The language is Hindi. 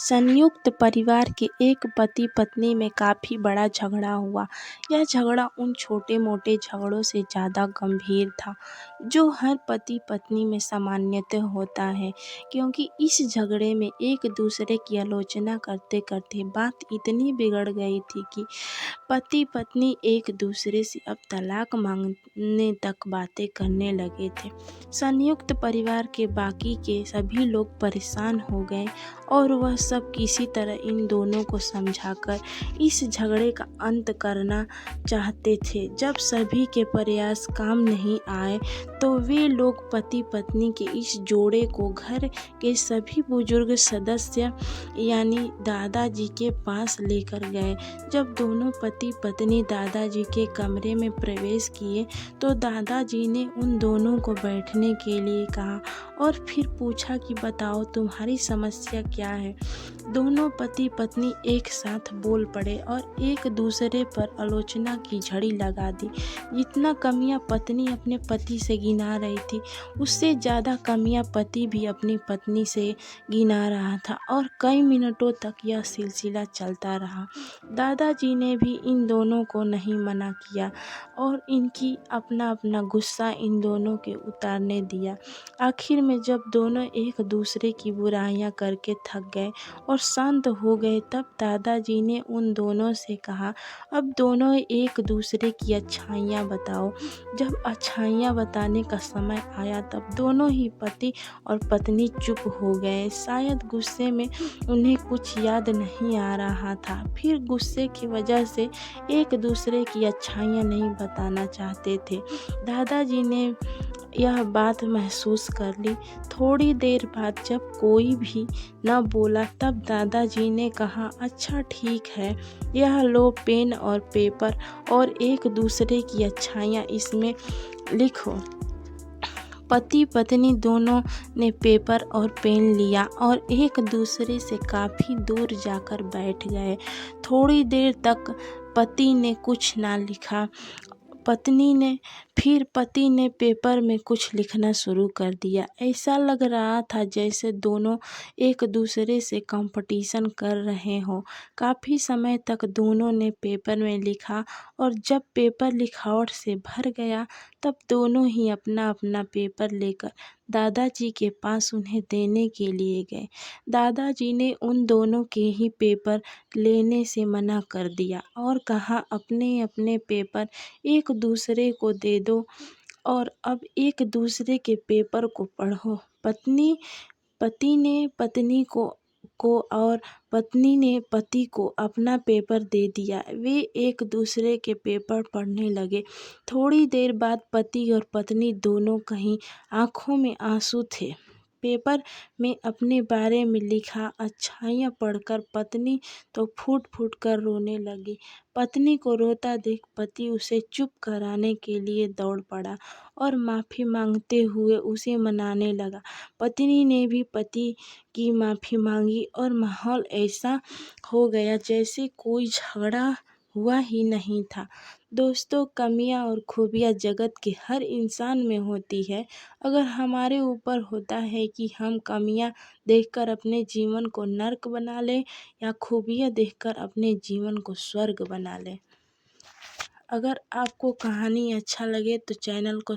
संयुक्त परिवार के एक पति पत्नी में काफ़ी बड़ा झगड़ा हुआ। यह झगड़ा उन छोटे मोटे झगड़ों से ज़्यादा गंभीर था जो हर पति पत्नी में सामान्यतः होता है, क्योंकि इस झगड़े में एक दूसरे की आलोचना करते करते बात इतनी बिगड़ गई थी कि पति पत्नी एक दूसरे से अब तलाक मांगने तक बातें करने लगे थे। संयुक्त परिवार के बाकी के सभी लोग परेशान हो गए और वह सब किसी तरह इन दोनों को समझाकर इस झगड़े का अंत करना चाहते थे। जब सभी के प्रयास काम नहीं आए तो वे लोग पति पत्नी के इस जोड़े को घर के सभी बुजुर्ग सदस्य यानी दादाजी के पास लेकर गए। जब दोनों पति पत्नी दादाजी के कमरे में प्रवेश किए तो दादाजी ने उन दोनों को बैठने के लिए कहा और फिर पूछा कि बताओ तुम्हारी समस्या क्या है। दोनों पति पत्नी एक साथ बोल पड़े और एक दूसरे पर आलोचना की झड़ी लगा दी। जितना कमियां पत्नी अपने पति से गिना रही थी, उससे ज़्यादा कमियां पति भी अपनी पत्नी से गिना रहा था और कई मिनटों तक यह सिलसिला चलता रहा। दादाजी ने भी इन दोनों को नहीं मना किया और इनकी अपना अपना गुस्सा इन दोनों के उतारने दिया। आखिर में जब दोनों एक दूसरे की बुराइयां करके थक गए और शांत हो गए, तब दादाजी ने उन दोनों से कहा, अब दोनों एक दूसरे की अच्छाइयाँ बताओ। जब अच्छाइयाँ बताने का समय आया तब दोनों ही पति और पत्नी चुप हो गए। शायद गुस्से में उन्हें कुछ याद नहीं आ रहा था, फिर गुस्से की वजह से एक दूसरे की अच्छाइयाँ नहीं बताना चाहते थे। दादाजी ने यह बात महसूस कर ली। थोड़ी देर बाद जब कोई भी न बोला तब दादाजी ने कहा, अच्छा ठीक है, यह लो पेन और पेपर और एक दूसरे की अच्छाइयाँ इसमें लिखो। पति पत्नी दोनों ने पेपर और पेन लिया और एक दूसरे से काफ़ी दूर जाकर बैठ गए। थोड़ी देर तक पति ने कुछ ना लिखा। पति ने पेपर में कुछ लिखना शुरू कर दिया। ऐसा लग रहा था जैसे दोनों एक दूसरे से कंपटीशन कर रहे हों। काफ़ी समय तक दोनों ने पेपर में लिखा और जब पेपर लिखावट से भर गया तब दोनों ही अपना अपना पेपर लेकर दादाजी के पास उन्हें देने के लिए गए। दादाजी ने उन दोनों के ही पेपर लेने से मना कर दिया और कहा, अपने अपने पेपर एक दूसरे को दे दो और अब एक दूसरे के पेपर को पढ़ो। पति ने पत्नी को और पत्नी ने पति को अपना पेपर दे दिया। वे एक दूसरे के पेपर पढ़ने लगे। थोड़ी देर बाद पति और पत्नी दोनों कहीं आंखों में आंसू थे। पेपर में अपने बारे में लिखा अच्छाइयाँ पढ़कर पत्नी तो फूट फूट कर रोने लगी। पत्नी को रोता देख पति उसे चुप कराने के लिए दौड़ पड़ा और माफ़ी मांगते हुए उसे मनाने लगा। पत्नी ने भी पति की माफ़ी मांगी और माहौल ऐसा हो गया जैसे कोई झगड़ा हुआ ही नहीं था। दोस्तों, कमियां और खूबियां जगत के हर इंसान में होती है। अगर हमारे ऊपर होता है कि हम कमियां देखकर अपने जीवन को नर्क बना लें या खूबियां देखकर अपने जीवन को स्वर्ग बना लें। अगर आपको कहानी अच्छा लगे तो चैनल को